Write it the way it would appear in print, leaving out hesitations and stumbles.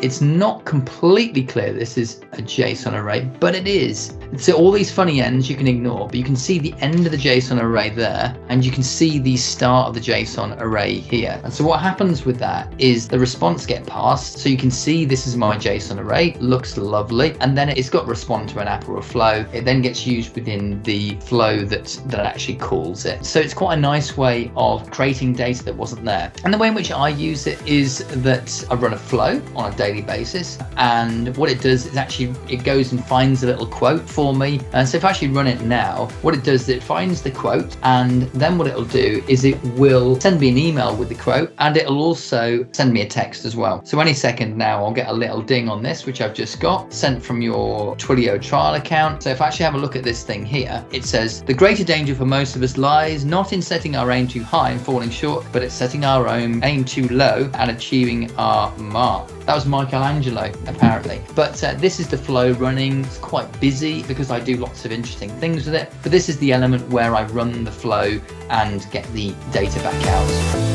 It's not completely clear this is a JSON array, but it is. So all these funny ends you can ignore, but you can see the end of the JSON array there, and you can see the start of the JSON array here. And so what happens with that is the response gets passed. So you can see this is my JSON array, looks lovely, and then it's got respond to an app or a flow. It then gets used within the flow that actually calls it. So it's quite a nice way of creating data that wasn't there. And the way in which I use it is that I run a flow on a daily basis, and what it does is actually it goes and finds a little quote for me. And so if I actually run it now, what it does is it finds the quote, and then what it'll do is it will send me an email with the quote, and it'll also send me a text as well. So any second now I'll get a little ding on this, which I've just got sent from your Twilio trial account. So if I actually have a look at this thing here, it says the greater danger for most of us lies not in setting our aim too high and falling short, but it's setting our own aim too low and achieving our mark. That was Michelangelo, apparently. But this is the flow running. It's quite busy because I do lots of interesting things with it. But this is the element where I run the flow and get the data back out.